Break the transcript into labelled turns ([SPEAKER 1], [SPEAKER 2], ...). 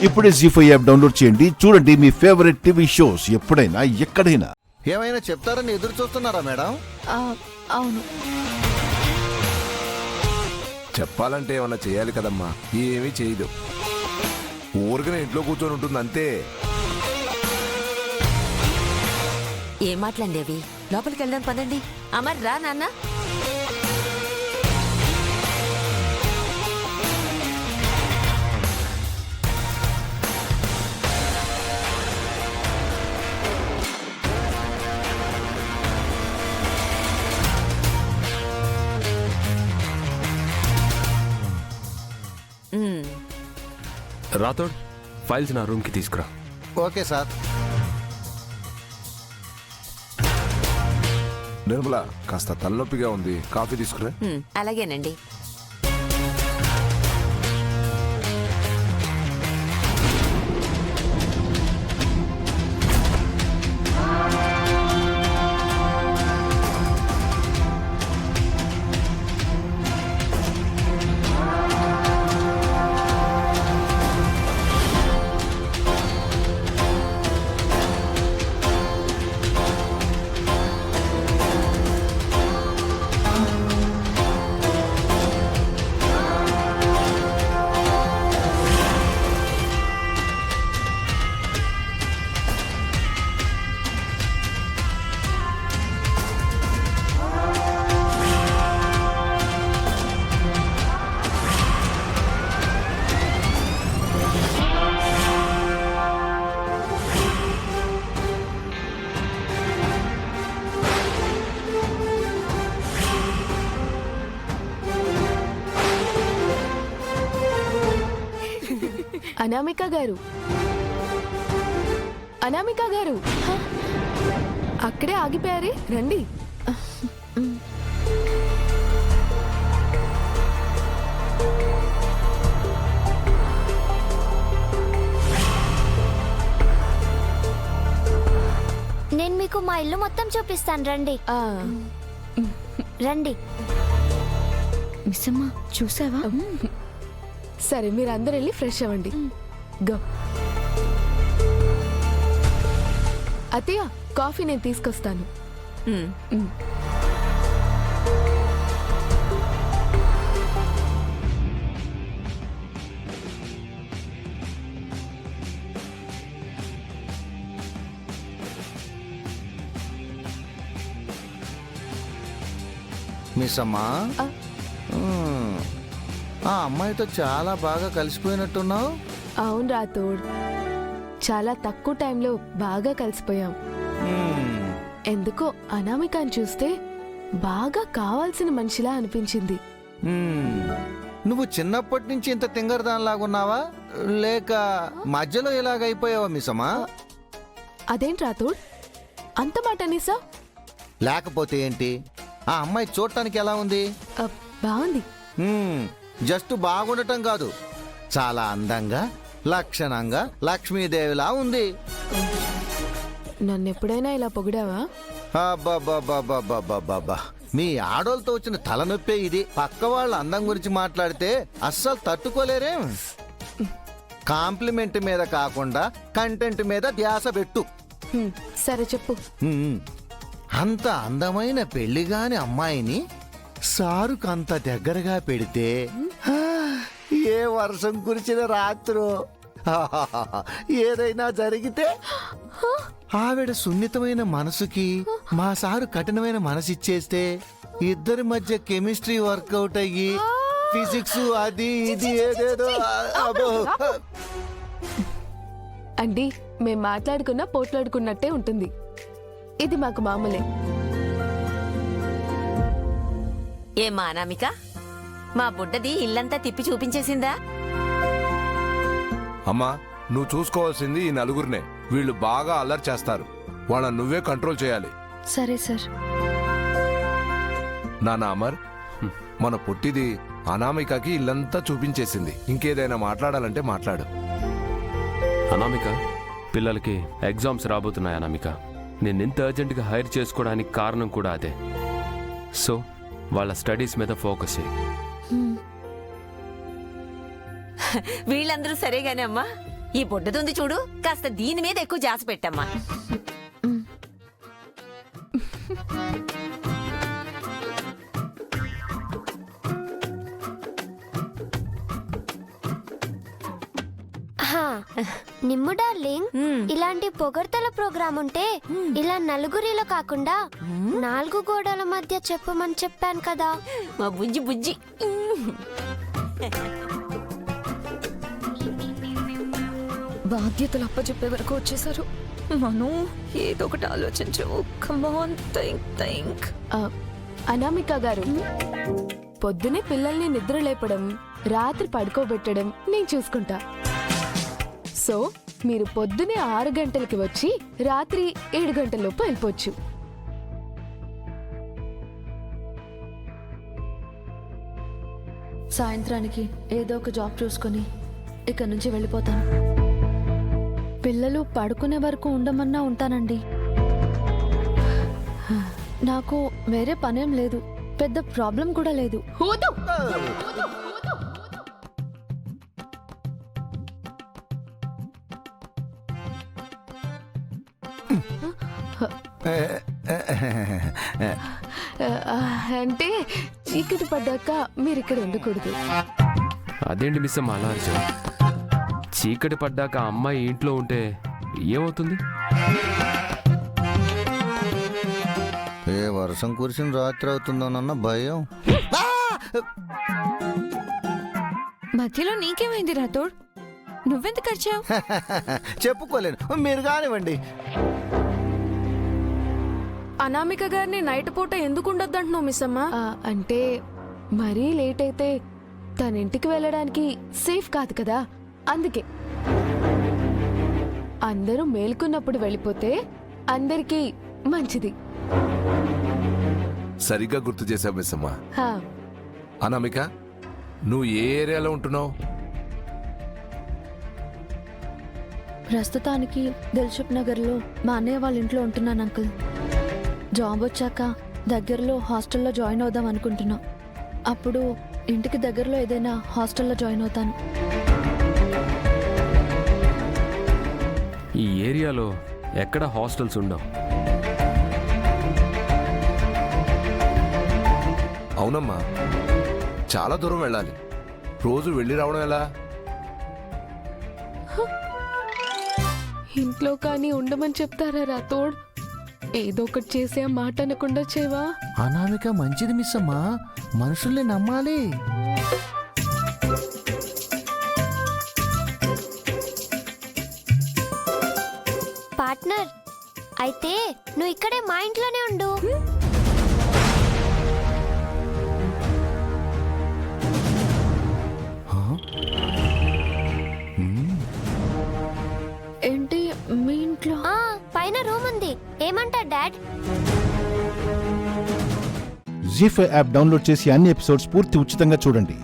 [SPEAKER 1] ఇప్పుడే జీ5 app download చేయండి. చూడండి మీ ఫేవరెట్ టీవీ షోస్ ఎప్పుడైనా ఎక్కడైనా.
[SPEAKER 2] ఏమైనా చెప్తారని ఎదురు చూస్తున్నారా మేడం?
[SPEAKER 3] అవును.
[SPEAKER 4] చెప్పాలంటే ఏమన్నా చేయాలి కదమ్మా, ఏమీ చేయదు. ఊరికనే ఇంట్లో కూర్చొని ఉంటుంది అంతే.
[SPEAKER 5] ఏం మాట్లాడి అవి? లోపలికి వెళ్దాం పదండి. అమర్ రా నాన్న.
[SPEAKER 6] రాథోడ్, ఫైల్స్ నా రూమ్కి తీసుకురా.
[SPEAKER 2] Okay sir.
[SPEAKER 4] నిర్మల, కాస్త తలనొప్పిగా ఉంది, కాఫీ తీసుకురా.
[SPEAKER 5] అలాగేనండి.
[SPEAKER 3] అనామిక గారు, అనామిక గారు, అక్కడే ఆగిపోయారే, రండి.
[SPEAKER 7] నేను మీకు మా ఇల్లు మొత్తం చూపిస్తాను, రండి. రండి.
[SPEAKER 3] మిస్సమ్మ, చూసావా? సరే, మీరు అందరు వెళ్ళి ఫ్రెష్ అవ్వండి. గో. అత్తయ్య, కాఫీ నేను తీసుకొస్తాను.
[SPEAKER 2] మిస్ అమ్మా, ఆ అమ్మాయితో చాలా బాగా కలిసిపోయినట్టున్నావు.
[SPEAKER 3] అవును రాథోడ్, చాలా తక్కువ టైంలో బాగా కలిసిపోయాం. ఎందుకో అనామికని చూస్తే బాగా కావాల్సిన మనిషిలా అనిపించింది.
[SPEAKER 2] నువ్వు చిన్నప్పటి నుంచి ఇంత తింగరదానిలాగున్నావా, లేక మధ్యలో ఇలాగైపోయావా మిస్ అమ్మా?
[SPEAKER 3] అదేంటి రాథోడ్, అంత మాట అనేసా?
[SPEAKER 2] లేకపోతే ఏంటి, ఆ అమ్మాయి చూడటానికి ఎలా ఉంది?
[SPEAKER 3] బాగుంది.
[SPEAKER 2] జస్ట్ బాగుండటం కాదు, చాలా అందంగా, లక్షణంగా లక్ష్మీదేవిలా ఉంది.
[SPEAKER 3] నన్నెప్పుడైనా ఇలా పొగిడావా?
[SPEAKER 2] అబ్బబ్బబ్బబ్బబ్బబ్బబ్బా, మీ ఆడోళ్ళతో వచ్చిన తలనొప్పే ఇది. పక్క వాళ్ళ అందం గురించి మాట్లాడితే అస్సలు తట్టుకోలేరే. కాంప్లిమెంట్ మీద కాకుండా కంటెంట్ మీద ధ్యాస పెట్టు.
[SPEAKER 3] సరే, చెప్పు.
[SPEAKER 2] అంత అందమైన పెళ్లిగాని అమ్మాయిని సారుకు అంత దగ్గరగా పెడితే ఏ వర్షం కురిచిన రాత్రో ఏదైనా జరిగితే ఆవిడ సున్నితమైన మనసుకి మా సారు కఠినమైన మనసు ఇచ్చేస్తే ఇద్దరి మధ్య కెమిస్ట్రీ వర్కౌట్ అయ్యి ఫిజిక్స్ అది ఇది ఏదేదో.
[SPEAKER 3] అండి, మేం మాట్లాడుకున్నా పోట్లాడుకున్నట్టే ఉంటుంది. ఇది మాకు మామూలే.
[SPEAKER 5] ఏమా అనామిక, మా బుడ్డది ఇల్లంతా తిప్పి చూపించేసిందా?
[SPEAKER 4] అమ్మా, నువ్వు చూసుకోవాల్సింది ఈ నలుగురినే. వీళ్ళు బాగా అల్లరి చేస్తారు, వాళ్ళని నువ్వే కంట్రోల్ చేయాలి.
[SPEAKER 7] సరే సార్.
[SPEAKER 4] నాన్న అమర్, మన పుట్టిది అనామికకి ఇల్లంతా చూపించేసింది. ఇంకేదైనా మాట్లాడాలంటే మాట్లాడు.
[SPEAKER 6] అనామిక, పిల్లలకి ఎగ్జామ్స్ రాబోతున్నాయి. అనామిక, నేను ఇంత అర్జెంటుగా హైర్ చేసుకోవడానికి కారణం కూడా అదే. సో వాళ్ళ స్టడీస్ మీద ఫోకస్ చేయి.
[SPEAKER 5] వీళ్ళందరూ సరేగానే అమ్మా. ఈ బుడ్డదుంది చూడు, కాస్త దీని మీద ఎక్కువ జాస పెట్టమ్మా.
[SPEAKER 7] హా, నిమ్ము డార్లింగ్, ఇలాంటి పొగడ్తల ప్రోగ్రాం ఉంటే ఇలా నలుగురిలో కాకుండా 4 గోడల మధ్య చెప్పమని చెప్పాను కదా.
[SPEAKER 5] మా బుజ్జి బుజ్జి.
[SPEAKER 8] బాధ్యతలు అప్పచెప్పే వరకు వచ్చేసారు. మను ఏదో ఒకటి ఆలోచించవు. కమాన్ థింక్.
[SPEAKER 3] అనామిక గారు, పొద్దునే పిల్లల్ని నిద్ర లేపడం, రాత్రి పడుకోబెట్టడం నేను చూసుకుంటా. సో మీరు పొద్దునే 6 గంటలకి వచ్చి రాత్రి 7 గంటల లోపు వెళ్ళిపోవచ్చు.
[SPEAKER 8] సాయంత్రానికి ఏదో ఒక జాబ్ చూసుకొని ఇక్కడ నుంచి వెళ్ళిపోతాను. పిల్లలు పడుకునే వరకు ఉండమన్నా ఉంటానండి. నాకు వేరే పనేం లేదు, పెద్ద ప్రాబ్లం కూడా లేదు.
[SPEAKER 3] హూదు! అంటే చీకటి పడ్డాక మీరు ఇక్కడ ఉండకూడదు.
[SPEAKER 6] అదేంటి మిస్ అమ్మ అలా అరిచావు? చీకటి పడ్డాక అమ్మాయి ఇంట్లో ఉంటే ఏమవుతుంది?
[SPEAKER 2] ఏ వర్షం కురిసిన రాత్రి అవుతుందోనన్న భయం.
[SPEAKER 8] మధ్యలో నీకేమైంది రాతోడ్? నువ్వెందుకు వచ్చావు?
[SPEAKER 2] చెప్పుకోలేను, మీరు కానివ్వండి.
[SPEAKER 3] అనామిక గారిని నైట్ పూట ఎందుకు ఉండొద్దంటున్నావు మిస్ అమ్మ? అంటే మరీ లేట్ అయితే తన ఇంటికి వెళ్ళడానికి సేఫ్ కాదు కదా, అందుకే. అందరూ మేల్కొన్నప్పుడు వెళ్ళిపోతే అందరికీ మంచిది.
[SPEAKER 4] సరిగ్గా గుర్తు చేసావు మిస్సమ్మ.
[SPEAKER 3] హా,
[SPEAKER 4] అనామిక, నువ్వు ఏ ఏరియాలో ఉంటున్నావు?
[SPEAKER 8] ప్రస్తుతానికి దిల్సుఖ్ నగర్లో మా అన్నయ్య వాళ్ళ ఇంట్లో ఉంటున్నాను అంకుల్. జాబ్ వచ్చాక దగ్గరలో హాస్టల్లో జాయిన్ అవుదాం అనుకుంటున్నా. అప్పుడు ఇంటికి దగ్గరలో ఏదైనా హాస్టల్లో జాయిన్ అవుతాను.
[SPEAKER 6] ఈ ఏరియాలో ఎక్కడ హాస్టల్స్ ఉండవు.
[SPEAKER 4] అవునమ్మా, చాలా దూరం వెళ్ళాలి. రోజు వెళ్ళి రావడం ఎలా?
[SPEAKER 3] ఇంట్లో కానీ ఉండమని చెప్తారా రాతోడ్? ఏదో ఒకటి చేసే ఆ మాట అనకుండా చేవా?
[SPEAKER 2] అనామిక మంచిది మిస్ అమ్మా, మనుషుల్ని నమ్మాలి.
[SPEAKER 7] పార్ట్నర్, అయితే నువ్వు ఇక్కడే మా ఇంట్లోనే ఉండు.
[SPEAKER 8] ఏంటి మీ ఇంట్లో?
[SPEAKER 7] పైన రూమ్ ఉంది, ఏమంటా డాడ్?
[SPEAKER 1] జీ5 యాప్ డౌన్లోడ్ చేసి అన్ని ఎపిసోడ్స్ పూర్తి ఉచితంగా చూడండి.